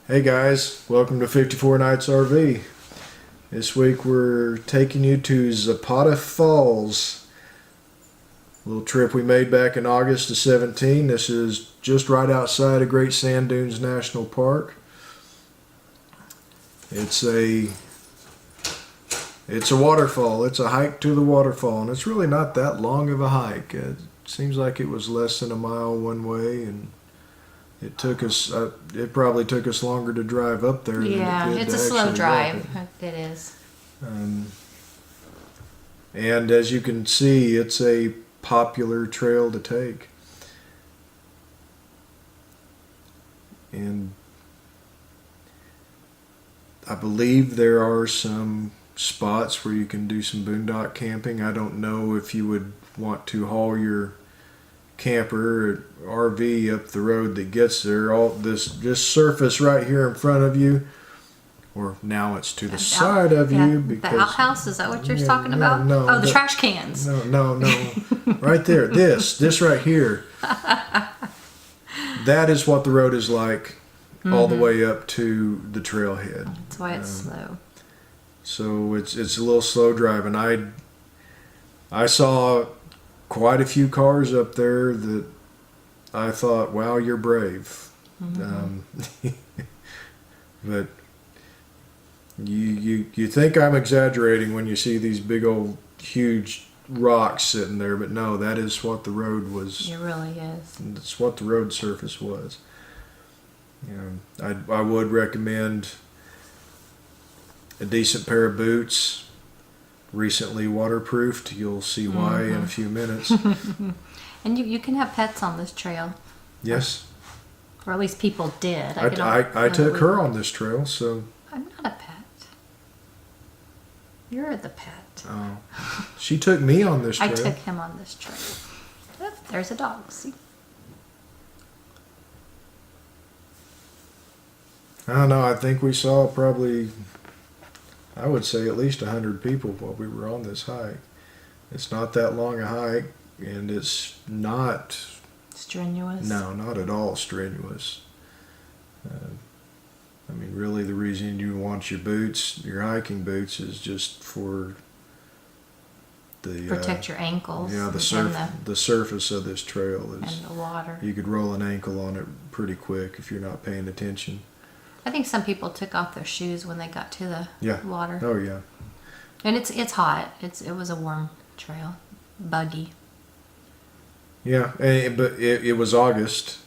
Hey guys, welcome to 54 Nights RV. This week we're taking you to Zapata Falls. A little trip we made back in August of 17. This is just right outside of Great Sand Dunes National Park. It's a waterfall. It's a hike to the waterfall, and it's really not that long of a hike. It seems like it was less than a mile one way, and it took us. It probably took us longer to drive up there. Yeah, than it did it's to a slow actually drive. walk It is. and as you can see, it's a popular trail to take. And I believe there are some spots where you can do some boondock camping. I don't know if you would want to haul your camper or RV up the road that gets there. All this surface right here in front of you, or now it's to the side of you, because the outhouse, is that what you're talking about? No, the trash cans. No, right there. This right here. That is what the road is like, all the way up to the trailhead. That's why it's slow. So it's a little slow driving. I saw quite a few cars up there that I thought, wow, you're brave. But you think I'm exaggerating when you see these big old huge rocks sitting there, but no, that is what the road was. It really is. That's what the road surface was. I would recommend a decent pair of boots, recently waterproofed. You'll see why in a few minutes. And you can have pets on this trail. Yes. Or at least people did. I took her on this trail, so. I'm not a pet. You're the pet. Oh. She took me on this trail. I took him on this trail. Yep, there's a dog. See? I don't know. I think we saw probably, I would say at least 100 people while we were on this hike. It's not that long a hike, and it's not Strenuous? No, not at all strenuous. I mean, really, the reason you want your boots, your hiking boots, is just for the protect your ankles. Yeah, the surface of this trail is. And the water. You could roll an ankle on it pretty quick if you're not paying attention. I think some people took off their shoes when they got to the water. Oh yeah. And it's hot. It was a warm trail, buggy. Yeah, but it was August.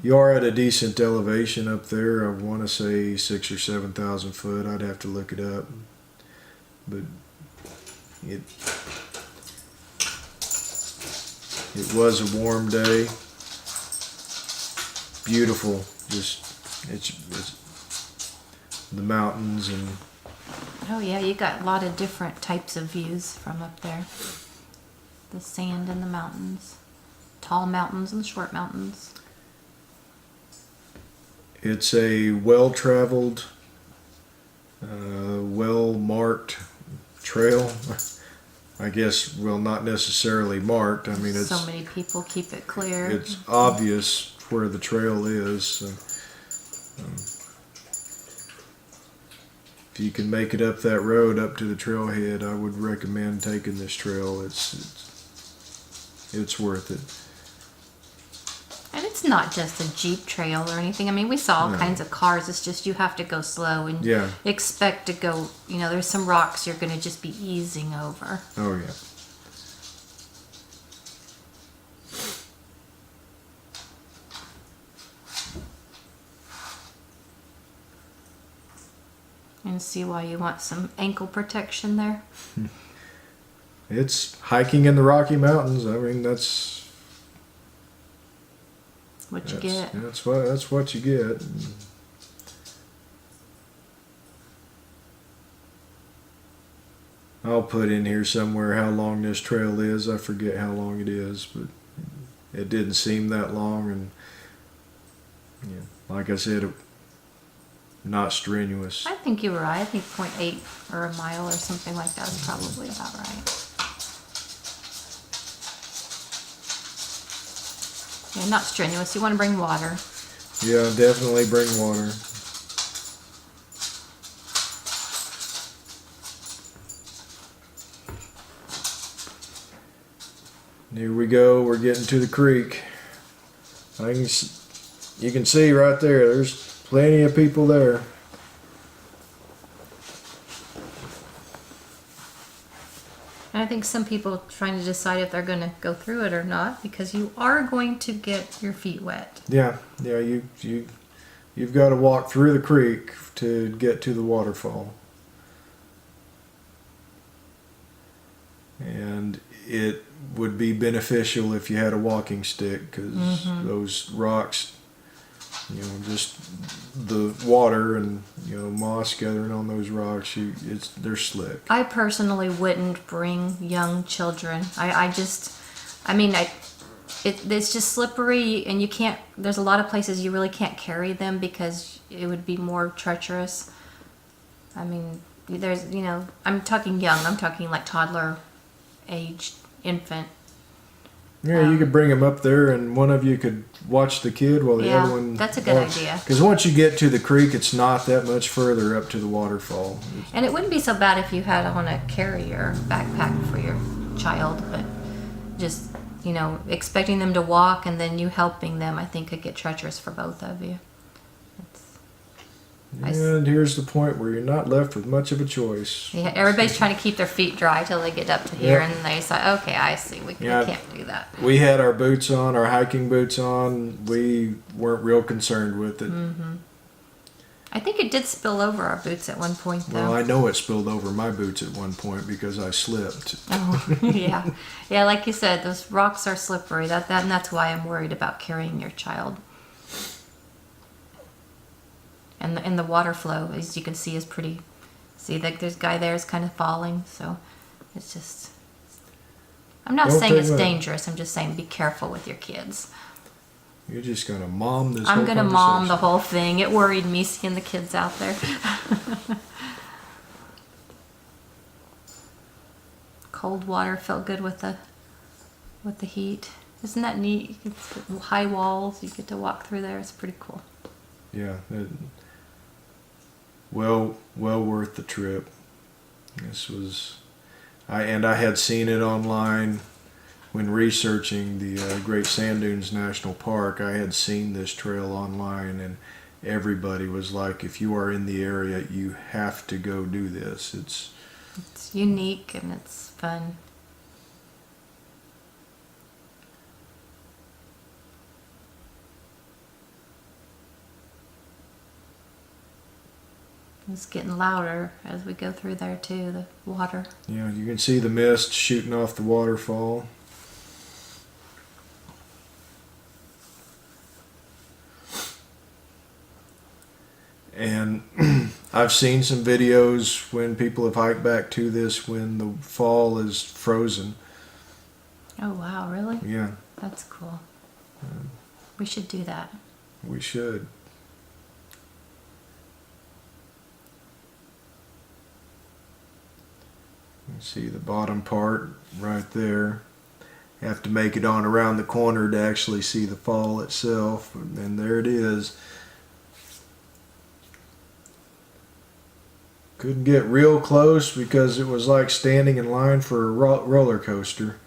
You are at a decent elevation up there. I want to say 6,000 or 7,000 foot. I'd have to look it up, but it was a warm day. Beautiful. Just it's the mountains and. Oh yeah, you got a lot of different types of views from up there. The sand and the mountains. Tall mountains and short mountains. It's a well-traveled, well-marked trail. I guess, well, not necessarily marked. I mean, it's so many people keep it clear. It's obvious where the trail is. So, if you can make it up that road up to the trailhead, I would recommend taking this trail. It's worth it. And it's not just a Jeep trail or anything. I mean, we saw all kinds of cars. It's just you have to go slow and expect to go, there's some rocks you're going to just be easing over. Oh, yeah. And see why you want some ankle protection there. It's hiking in the Rocky Mountains. I mean, that's what you get. That's what you get. I'll put in here somewhere how long this trail is. I forget how long it is, but it didn't seem that long, and like I said, not strenuous. I think you were right. I think 0.8 or a mile or something like that is probably about right. Yeah, not strenuous. You want to bring water. Yeah, definitely bring water. Here we go. We're getting to the creek. You can see right there. There's plenty of people there. I think some people trying to decide if they're going to go through it or not, because you are going to get your feet wet. Yeah. You've got to walk through the creek to get to the waterfall. And it would be beneficial if you had a walking stick, because those rocks, just the water and moss gathering on those rocks, they're slick. I personally wouldn't bring young children. It's just slippery, and you can't. There's a lot of places you really can't carry them because it would be more treacherous. I mean, I'm talking young. I'm talking like toddler aged infant. Yeah, you could bring them up there, and one of you could watch the kid while the other one. That's a good idea. Because once you get to the creek, it's not that much further up to the waterfall. And it wouldn't be so bad if you had on a carrier backpack for your child, but just expecting them to walk and then you helping them, I think could get treacherous for both of you. And here's the point where you're not left with much of a choice. Yeah, everybody's trying to keep their feet dry till they get up to here, and they say, okay, I see, we can't do that. We had our boots on, our hiking boots on. We weren't real concerned with it. Mm-hmm. I think it did spill over our boots at one point, though. Well, I know it spilled over my boots at one point because I slipped. Oh, yeah. Yeah, like you said, those rocks are slippery. And that's why I'm worried about carrying your child. And the water flow, as you can see, is pretty. See, like there's a guy there is kind of falling, so it's just. I'm not saying it's dangerous. I'm just saying be careful with your kids. You're just gonna mom this. I'm gonna mom the whole thing. It worried me seeing the kids out there. Cold water felt good with the heat. Isn't that neat? It's high walls. You get to walk through there. It's pretty cool. Yeah. Well worth the trip. This was, I had seen it online when researching the Great Sand Dunes National Park. I had seen this trail online, and everybody was like, if you are in the area, you have to go do this. It's unique and it's fun. It's getting louder as we go through there too, the water. Yeah, you can see the mist shooting off the waterfall. And I've seen some videos when people have hiked back to this when the fall is frozen. Oh wow, really? Yeah. That's cool. We should do that. We should. You see the bottom part right there. You have to make it on around the corner to actually see the fall itself, and there it is. Couldn't get real close because it was like standing in line for a roller coaster.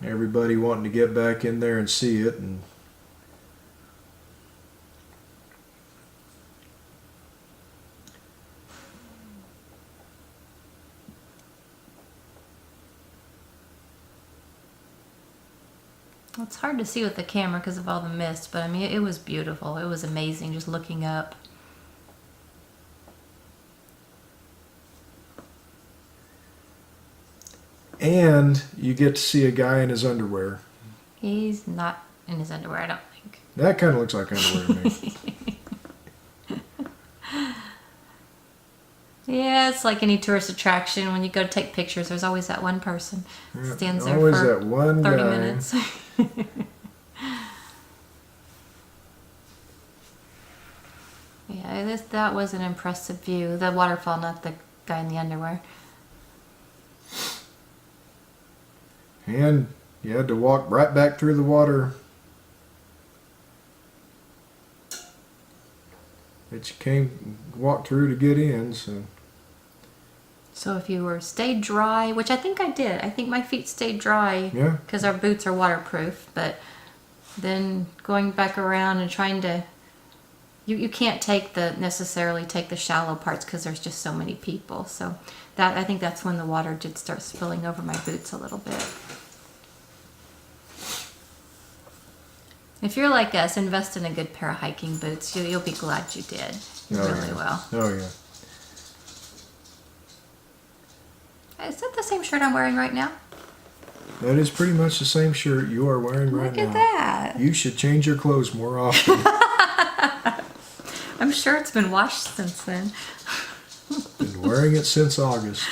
Everybody wanting to get back in there and see it, and it's hard to see with the camera because of all the mist, but I mean, it was beautiful. It was amazing just looking up. And you get to see a guy in his underwear. He's not in his underwear, I don't think. That kind of looks like underwear to me. Yeah, it's like any tourist attraction. When you go to take pictures, there's always that one person Yeah, stands there always for that one 30 guy. minutes. Yeah, that was an impressive view. The waterfall, not the guy in the underwear. And you had to walk right back through the water that you walk through to get in. So So if you were stayed dry, which I think I did. I think my feet stayed dry. Yeah. Because our boots are waterproof. But then going back around and trying to, you can't necessarily take the shallow parts because there's just so many people. So I think that's when the water did start spilling over my boots a little bit. If you're like us, invest in a good pair of hiking boots. You'll be glad you did. You really will. Oh, yeah. Is that the same shirt I'm wearing right now? That is pretty much the same shirt you are wearing right now. Look at that. You should change your clothes more often. I'm sure it's been washed since then. Been wearing it since August.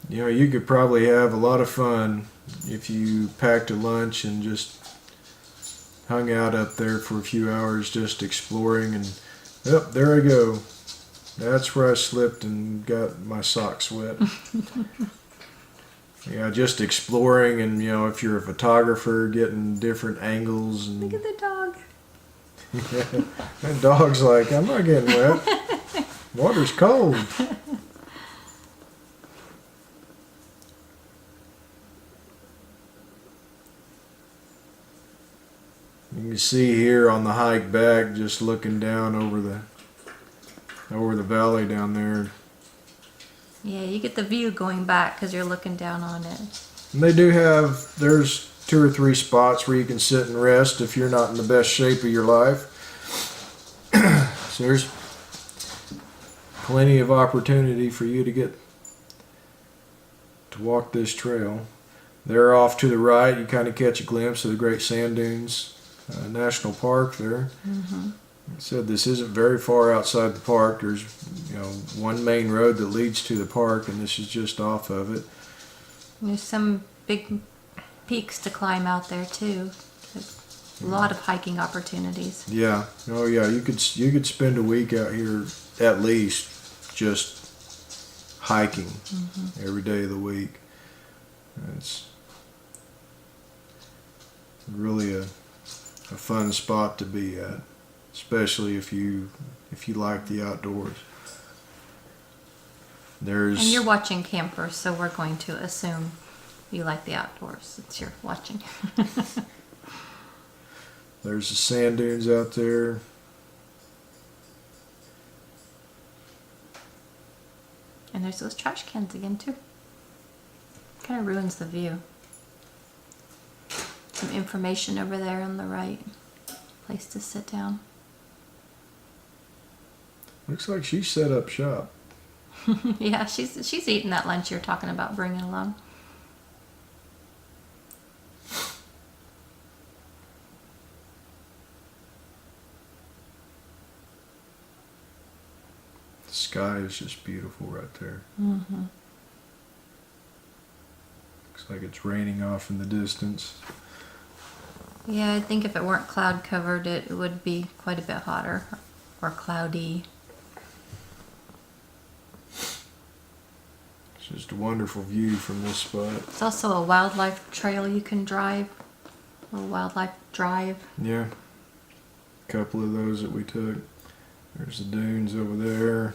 You know, you could probably have a lot of fun if you packed a lunch and just hung out up there for a few hours just exploring, and there I go. That's where I slipped and got my socks wet. Yeah, just exploring, and you know, if you're a photographer, getting different angles. And look at the dog. Yeah, that dog's like, I'm not getting wet. Water's cold. You can see here on the hike back, just looking down over the valley down there. Yeah, you get the view going back because you're looking down on it. And they do have, there's 2 or 3 spots where you can sit and rest if you're not in the best shape of your life. So there's plenty of opportunity for you to walk this trail. There off to the right, you kind of catch a glimpse of the Great Sand Dunes National Park there. Mm-hmm. I said this isn't very far outside the park. There's, you know, one main road that leads to the park, and this is just off of it. There's some big peaks to climb out there too. There's a lot of hiking opportunities. Yeah. Oh yeah. You could spend a week out here at least just hiking every day of the week. It's really a fun spot to be at, especially if you like the outdoors. And you're watching campers, so we're going to assume you like the outdoors since you're watching. There's the sand dunes out there. And there's those trash cans again too. Kind of ruins the view. Some information over there on the right. Place to sit down. Looks like she set up shop. Yeah, she's eating that lunch you're talking about bringing along. The sky is just beautiful right there. Mm-hmm. Looks like it's raining off in the distance. Yeah, I think if it weren't cloud covered, it would be quite a bit hotter or cloudy. It's just a wonderful view from this spot. It's also a wildlife trail you can drive. A wildlife drive. Yeah. A couple of those that we took. There's the dunes over there.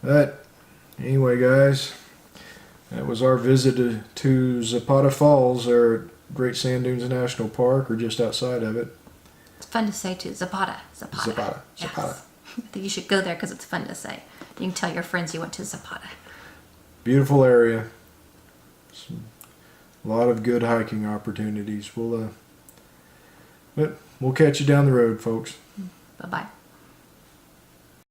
But anyway, guys, that was our visit to Zapata Falls, or Great Sand Dunes National Park, or just outside of it. It's fun to say too. Zapata. Zapata. Yes. I think you should go there because it's fun to say. You can tell your friends you went to Zapata. Beautiful area. A lot of good hiking opportunities. We'll catch you down the road, folks. Bye-bye.